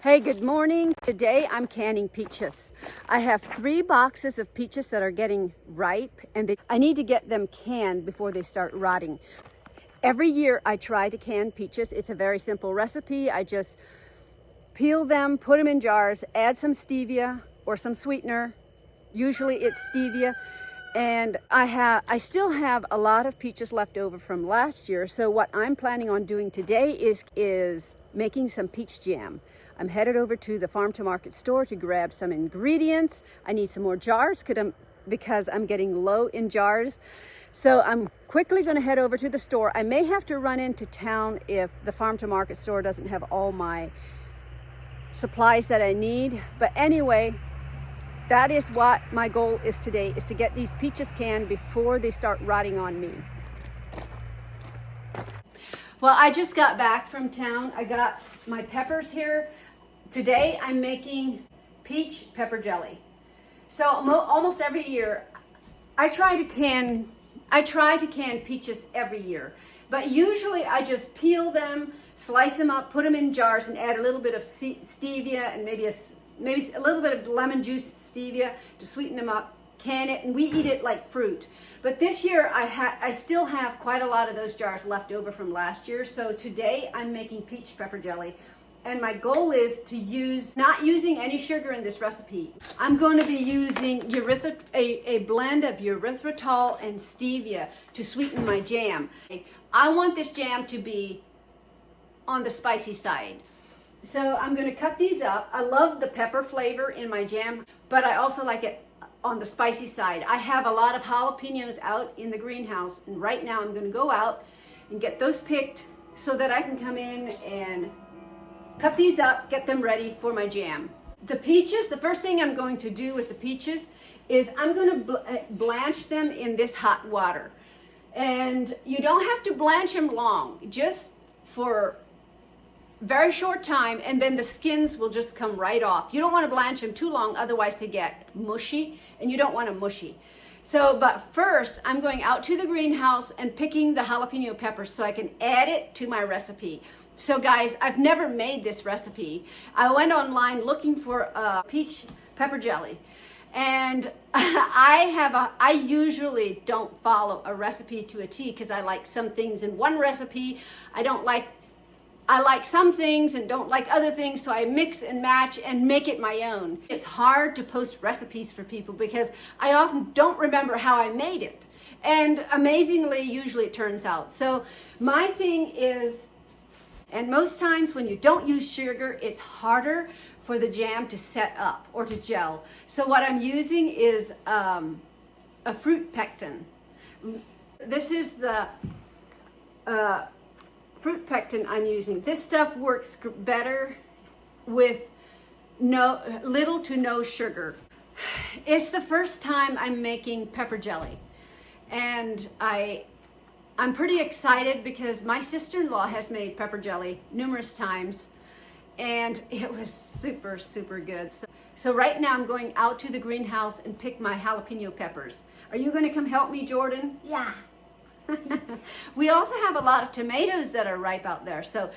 Hey, good morning. Today I'm canning peaches. I have 3 boxes of peaches that are getting ripe and I need to get them canned before they start rotting. Every year I try to can peaches. It's a very simple recipe. I just peel them, put them in jars, add some stevia or some sweetener. Usually it's stevia. And I still have a lot of peaches left over from last year. So what I'm planning on doing today is making some peach jam. I'm headed over to the farm to market store to grab some ingredients. I need some more jars because I'm getting low in jars. So I'm quickly going to head over to the store. I may have to run into town if the farm to market store doesn't have all my supplies that I need. But anyway, that is what my goal is today, is to get these peaches canned before they start rotting on me. Well, I just got back from town. I got my peppers here. Today I'm making peach pepper jelly. So almost every year I try to can peaches every year. But usually I just peel them, slice them up, put them in jars and add a little bit of stevia and maybe a little bit of lemon juice stevia to sweeten them up, can it, and we eat it like fruit. But this year I still have quite a lot of those jars left over from last year. So today I'm making peach pepper jelly. And my goal is to not using any sugar in this recipe. I'm going to be using a blend of erythritol and stevia to sweeten my jam. I want this jam to be on the spicy side. So I'm going to cut these up. I love the pepper flavor in my jam, but I also like it on the spicy side. I have a lot of jalapenos out in the greenhouse, and right now I'm going to go out and get those picked so that I can come in and cut these up, get them ready for my jam. The peaches, the first thing I'm going to do with the peaches is I'm going to blanch them in this hot water. And you don't have to blanch them long, just for very short time, and then the skins will just come right off. You don't want to blanch them too long, otherwise they get mushy, and you don't want them mushy. So, but first I'm going out to the greenhouse and picking the jalapeno peppers so I can add it to my recipe. So guys, I've never made this recipe. I went online looking for peach pepper jelly, and I usually don't follow a recipe to a T because I like some things in one recipe. I like some things and don't like other things, so I mix and match and make it my own. It's hard to post recipes for people because I often don't remember how I made it. And amazingly, usually it turns out. So my thing is, and most times when you don't use sugar, it's harder for the jam to set up or to gel. So what I'm using is a fruit pectin. This is the fruit pectin I'm using. This stuff works better with little to no sugar. It's the first time I'm making pepper jelly, and I'm pretty excited because my sister-in-law has made pepper jelly numerous times and it was super, super good. So right now I'm going out to the greenhouse and pick my jalapeno peppers. Are you going to come help me, Jordan? Yeah. We also have a lot of tomatoes that are ripe out there. So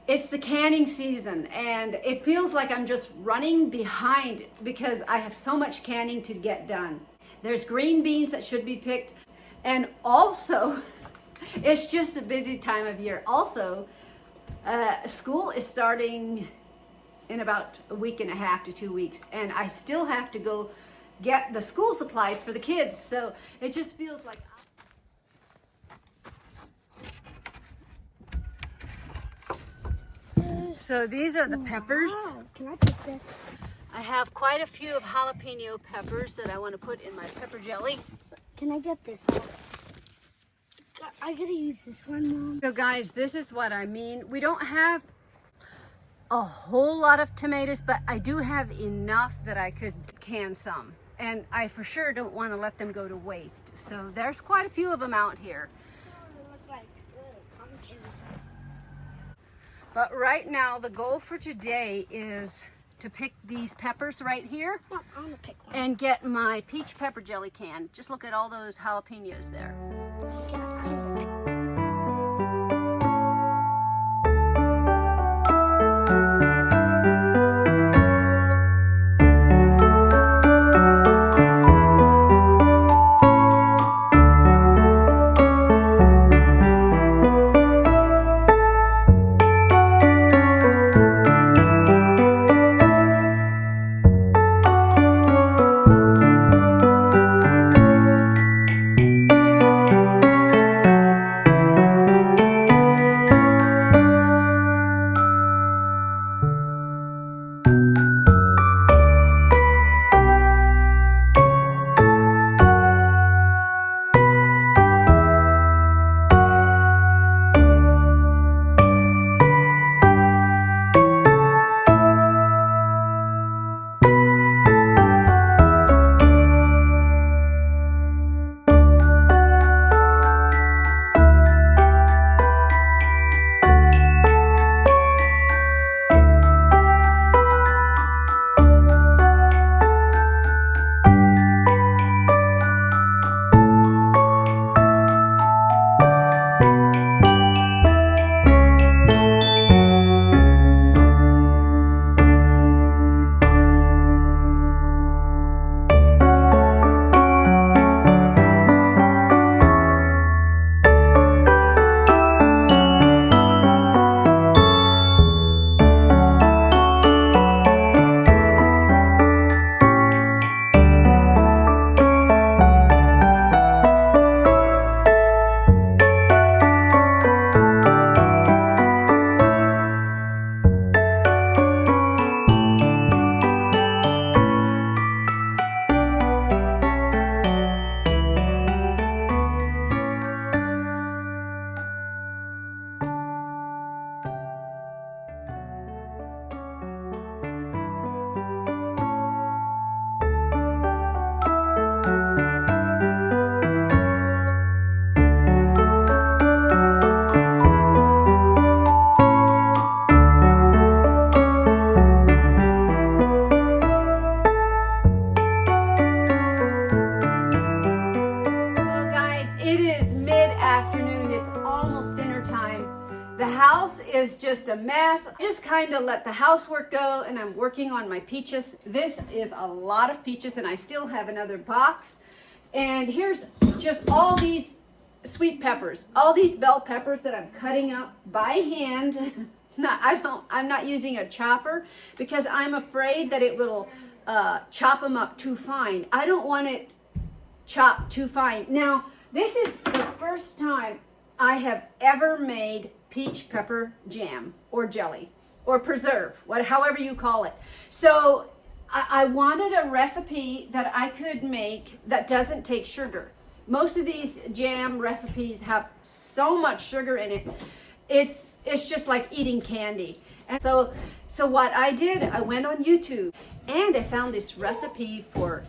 it's the canning season and it feels like I'm just running behind because I have so much canning to get done. There's green beans that should be picked. And also, it's just a busy time of year. Also, school is starting in about a week and a half to 2 weeks, and I still have to go get the school supplies for the kids. So it just feels like... So these are the peppers. Wow. Can I take this? I have quite a few of jalapeno peppers that I want to put in my pepper jelly. Can I get this out? I gotta use this one, Mom. So guys, this is what I mean. We don't have a whole lot of tomatoes, but I do have enough that I could can some. And I for sure don't want to let them go to waste. So there's quite a few of them out here. They look like little pumpkins. But right now, the goal for today is to pick these peppers right here. No, I'm gonna pick one. And get my peach pepper jelly can. Just look at all those jalapenos there. Okay, I'm gonna pick. is just a mess. I just kind of let the housework go and I'm working on my peaches. This is a lot of peaches and I still have another box. And here's just all these sweet peppers, all these bell peppers that I'm cutting up by hand. I'm not using a chopper because I'm afraid that it will chop them up too fine. I don't want it chopped too fine. Now, this is the first time I have ever made peach pepper jam or jelly or preserve, however you call it. So I wanted a recipe that I could make that doesn't take sugar. Most of these jam recipes have so much sugar in it. It's just like eating candy. And so what I did, I went on YouTube and I found this recipe for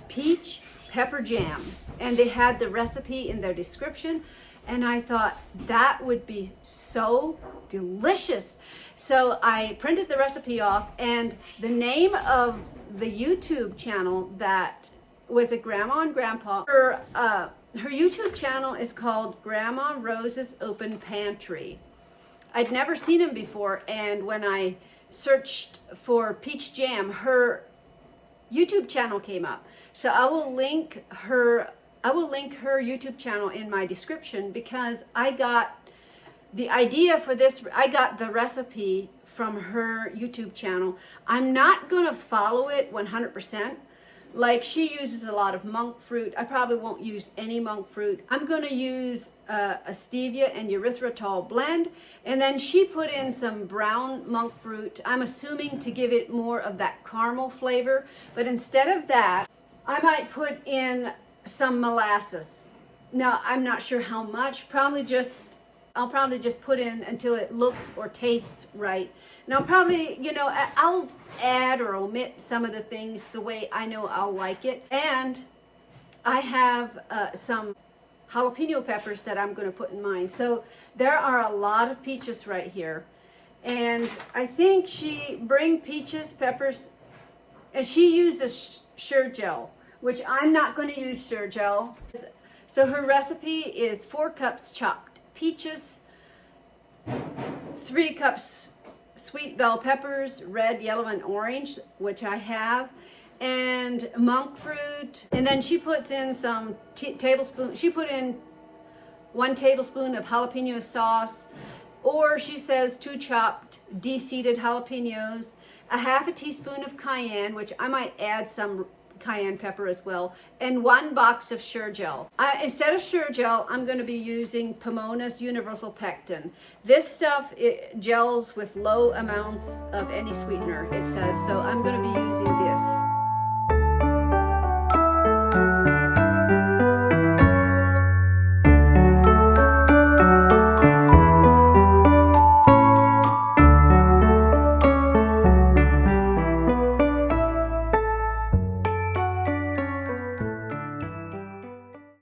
peach pepper jam. And they had the recipe in their description. And I thought that would be so delicious. So I printed the recipe off, and the name of the YouTube channel that was a Grandma and Grandpa, her YouTube channel is called Grandma Rose's Open Pantry. I'd never seen him before, and when I searched for peach jam, her YouTube channel came up. So I will link her YouTube channel in my description because I got the idea for this. I got the recipe from her YouTube channel. I'm not going to follow it 100%. Like, she uses a lot of monk fruit. I probably won't use any monk fruit. I'm going to use a stevia and erythritol blend. And then she put in some brown monk fruit. I'm assuming to give it more of that caramel flavor. But instead of that, I might put in some molasses. Now, I'm not sure how much. I'll probably just put in until it looks or tastes right. And I'll probably, I'll add or omit some of the things the way I know I'll like it. And I have some jalapeno peppers that I'm going to put in mine. So there are a lot of peaches right here. And I think she bring peaches, peppers, and she uses sure gel, which I'm not going to use sure gel. So her recipe is 4 cups chopped peaches, 3 cups sweet bell peppers, red, yellow, and orange, which I have, and monk fruit. And then she puts in some she put in 1 tablespoon of jalapeno sauce, or she says 2 chopped de-seeded jalapenos, a half a teaspoon of cayenne, which I might add some cayenne pepper as well, and 1 box of sure gel. Instead of sure gel, I'm going to be using Pomona's Universal Pectin. This stuff, it gels with low amounts of any sweetener, it says, so I'm going to be using this.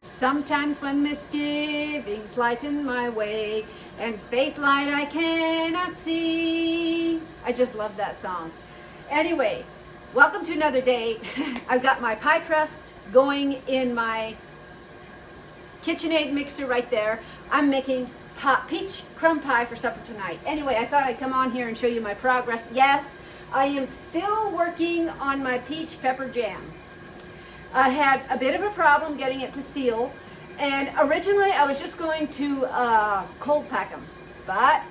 Sometimes when misgivings lighten my way and faith light I cannot see. I just love that song. Anyway, welcome to another day. I've got my pie crust going in my KitchenAid mixer right there. I'm making peach crumb pie for supper tonight. Anyway, I thought I'd come on here and show you my progress. Yes, I am still working on my peach pepper jam. I had a bit of a problem getting it to seal, and originally I was just going to cold pack them, but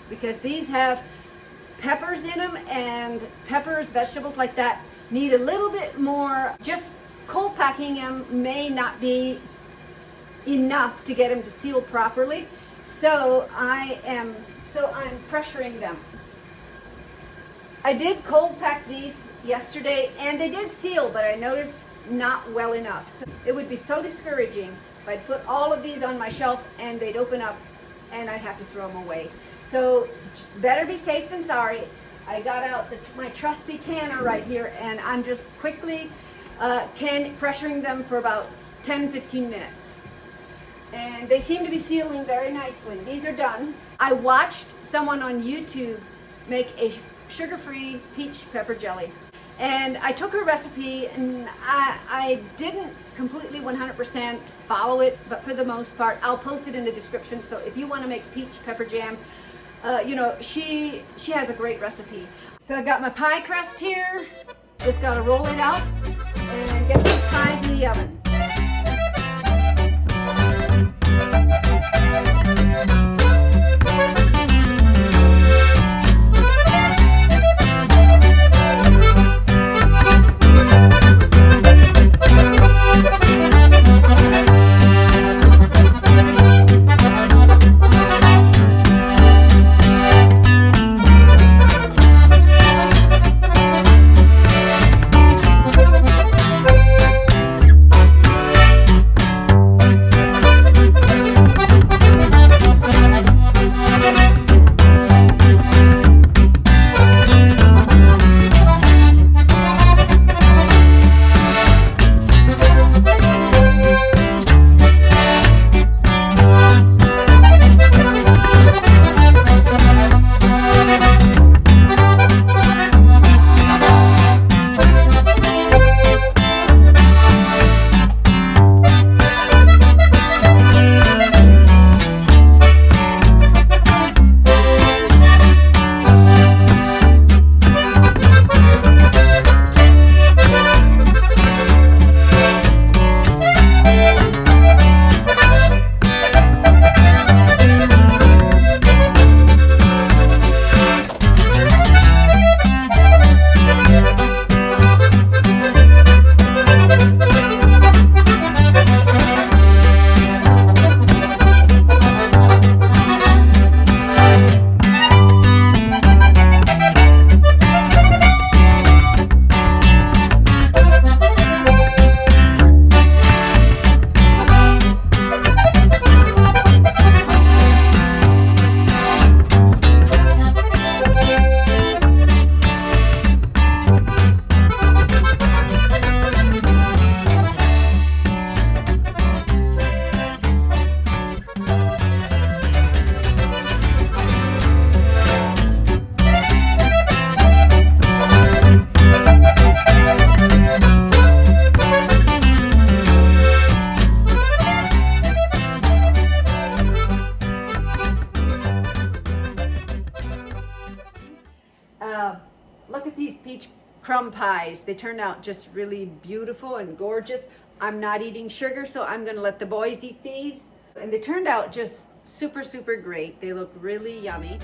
because these have peppers in them, and peppers, vegetables like that, need a little bit more, just cold packing them may not be enough to get them to seal properly, so I'm pressuring them. I did cold pack these yesterday, and they did seal, but I noticed not well enough. So it would be so discouraging if I'd put all of these on my shelf and they'd open up and I'd have to throw them away. So better be safe than sorry. I got out my trusty canner right here, and I'm just quickly pressuring them for about 10-15 minutes. And they seem to be sealing very nicely. These are done. I watched someone on YouTube make a sugar-free peach pepper jelly. And I took her recipe, and I didn't completely 100% follow it, but for the most part, I'll post it in the description. So if you want to make peach pepper jam, She has a great recipe. So I got my pie crust here. Just gotta roll it out and get these pies in the oven. Look at these peach crumb pies. They turned out just really beautiful and gorgeous. I'm not eating sugar, so I'm gonna let the boys eat these. And they turned out just super, super great. They look really yummy.